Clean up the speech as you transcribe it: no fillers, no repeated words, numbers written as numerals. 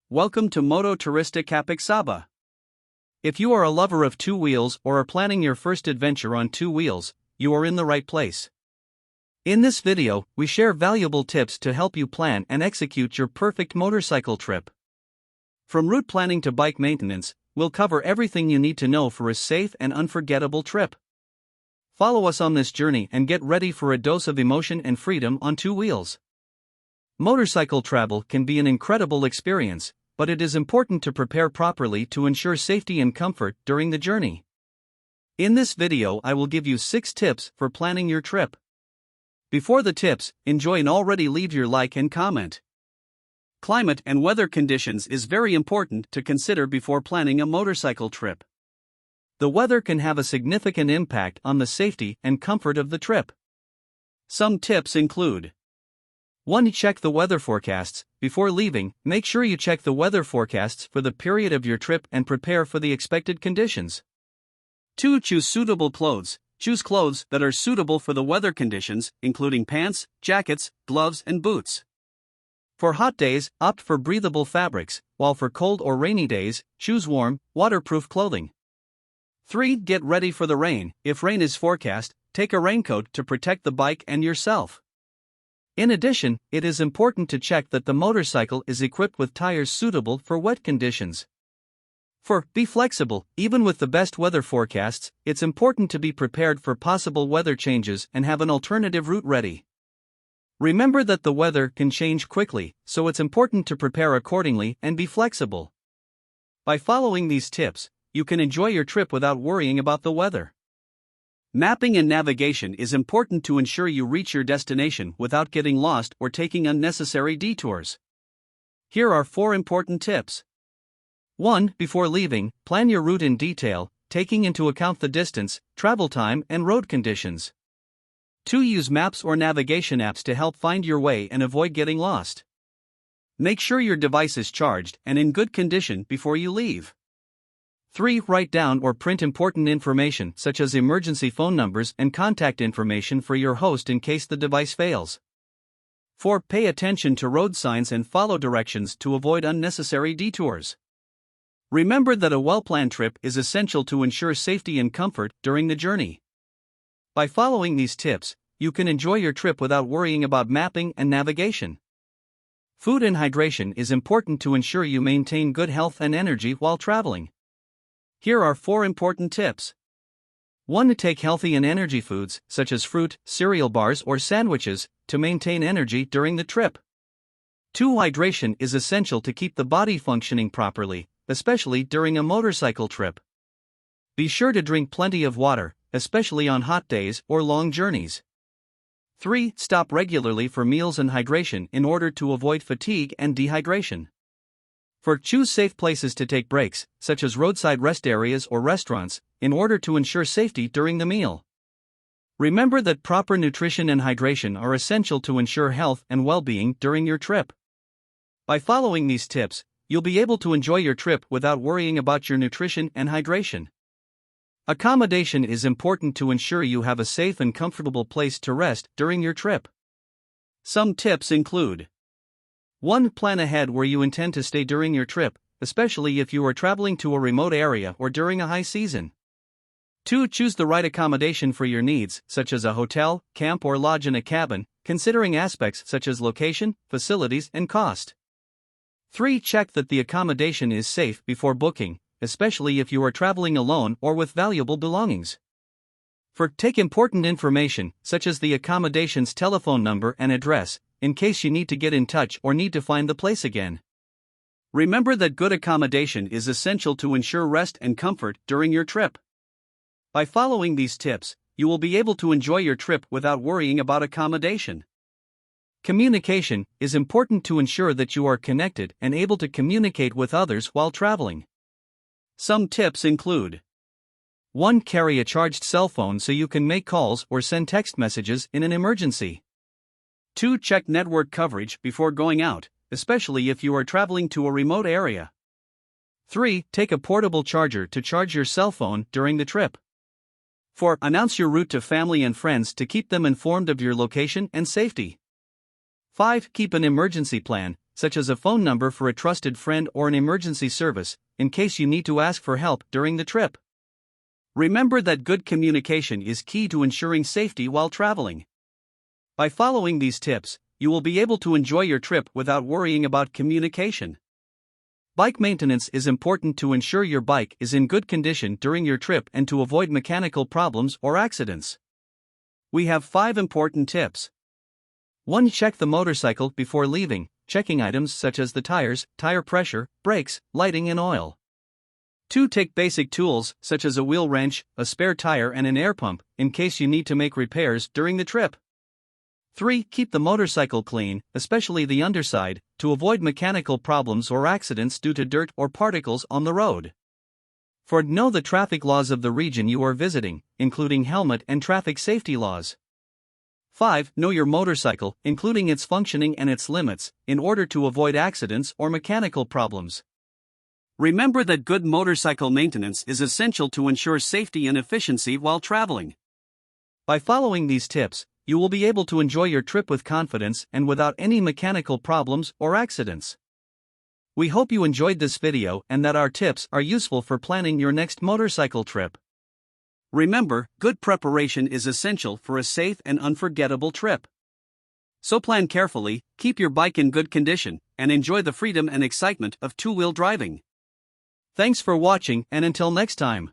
Welcome to MotoTurista Capixaba. If you are a lover of two wheels or are planning your first adventure on two wheels, you are in the right place. In this video, we share valuable tips to help you plan and execute your perfect motorcycle trip. From route planning to bike maintenance, we'll cover everything you need to know for a safe and unforgettable trip. Follow us on this journey and get ready for a dose of emotion and freedom on two wheels. Motorcycle travel can be an incredible experience, but it is important to prepare properly to ensure safety and comfort during the journey. In this video, I will give you 6 tips for planning your trip. Before the tips, enjoy and already leave your like and comment. Climate and weather conditions is very important to consider before planning a motorcycle trip. The weather can have a significant impact on the safety and comfort of the trip. Some tips include: 1. Check the weather forecasts. Before leaving, make sure you check the weather forecasts for the period of your trip and prepare for the expected conditions. 2. Choose suitable clothes. Choose clothes that are suitable for the weather conditions, including pants, jackets, gloves, and boots. For hot days, opt for breathable fabrics, while for cold or rainy days, choose warm, waterproof clothing. 3. Get ready for the rain. If rain is forecast, take a raincoat to protect the bike and yourself. In addition, it is important to check that the motorcycle is equipped with tires suitable for wet conditions. 4. Be flexible. Even with the best weather forecasts, it's important to be prepared for possible weather changes and have an alternative route ready. Remember that the weather can change quickly, so it's important to prepare accordingly and be flexible. By following these tips, you can enjoy your trip without worrying about the weather. Mapping and navigation is important to ensure you reach your destination without getting lost or taking unnecessary detours. Here are 4 important tips. 1. Before leaving, plan your route in detail, taking into account the distance, travel time, and road conditions. 2. Use maps or navigation apps to help find your way and avoid getting lost. Make sure your device is charged and in good condition before you leave. 3. Write down or print important information such as emergency phone numbers and contact information for your host in case the device fails. 4. Pay attention to road signs and follow directions to avoid unnecessary detours. Remember that a well-planned trip is essential to ensure safety and comfort during the journey. By following these tips, you can enjoy your trip without worrying about mapping and navigation. Food and hydration is important to ensure you maintain good health and energy while traveling. Here are 4 important tips. 1. Take healthy and energy foods, such as fruit, cereal bars, or sandwiches, to maintain energy during the trip. 2. Hydration is essential to keep the body functioning properly, especially during a motorcycle trip. Be sure to drink plenty of water, especially on hot days or long journeys. 3. Stop regularly for meals and hydration in order to avoid fatigue and dehydration. 4. Choose safe places to take breaks, such as roadside rest areas or restaurants, in order to ensure safety during the meal. Remember that proper nutrition and hydration are essential to ensure health and well-being during your trip. By following these tips, you'll be able to enjoy your trip without worrying about your nutrition and hydration. Accommodation is important to ensure you have a safe and comfortable place to rest during your trip. Some tips include: 1. Plan ahead where you intend to stay during your trip, especially if you are traveling to a remote area or during a high season. 2. Choose the right accommodation for your needs, such as a hotel, camp, or lodge in a cabin, considering aspects such as location, facilities, and cost. 3. Check that the accommodation is safe before booking, especially if you are traveling alone or with valuable belongings. 4. Take important information, such as the accommodation's telephone number and address, in case you need to get in touch or need to find the place again. Remember that good accommodation is essential to ensure rest and comfort during your trip. By following these tips, you will be able to enjoy your trip without worrying about accommodation. Communication is important to ensure that you are connected and able to communicate with others while traveling. Some tips include: 1. Carry a charged cell phone so you can make calls or send text messages in an emergency. 2. Check network coverage before going out, especially if you are traveling to a remote area. 3. Take a portable charger to charge your cell phone during the trip. 4. Announce your route to family and friends to keep them informed of your location and safety. 5. Keep an emergency plan, such as a phone number for a trusted friend or an emergency service, in case you need to ask for help during the trip. Remember that good communication is key to ensuring safety while traveling. By following these tips, you will be able to enjoy your trip without worrying about communication. Bike maintenance is important to ensure your bike is in good condition during your trip and to avoid mechanical problems or accidents. We have 5 important tips. 1. Check the motorcycle before leaving, checking items such as the tires, tire pressure, brakes, lighting and oil. 2. Take basic tools such as a wheel wrench, a spare tire and an air pump, in case you need to make repairs during the trip. 3. Keep the motorcycle clean, especially the underside, to avoid mechanical problems or accidents due to dirt or particles on the road. 4. Know the traffic laws of the region you are visiting, including helmet and traffic safety laws. 5. Know your motorcycle, including its functioning and its limits, in order to avoid accidents or mechanical problems. Remember that good motorcycle maintenance is essential to ensure safety and efficiency while traveling. By following these tips, you will be able to enjoy your trip with confidence and without any mechanical problems or accidents. We hope you enjoyed this video and that our tips are useful for planning your next motorcycle trip. Remember, good preparation is essential for a safe and unforgettable trip. So plan carefully, keep your bike in good condition, and enjoy the freedom and excitement of two-wheel driving. Thanks for watching, and until next time.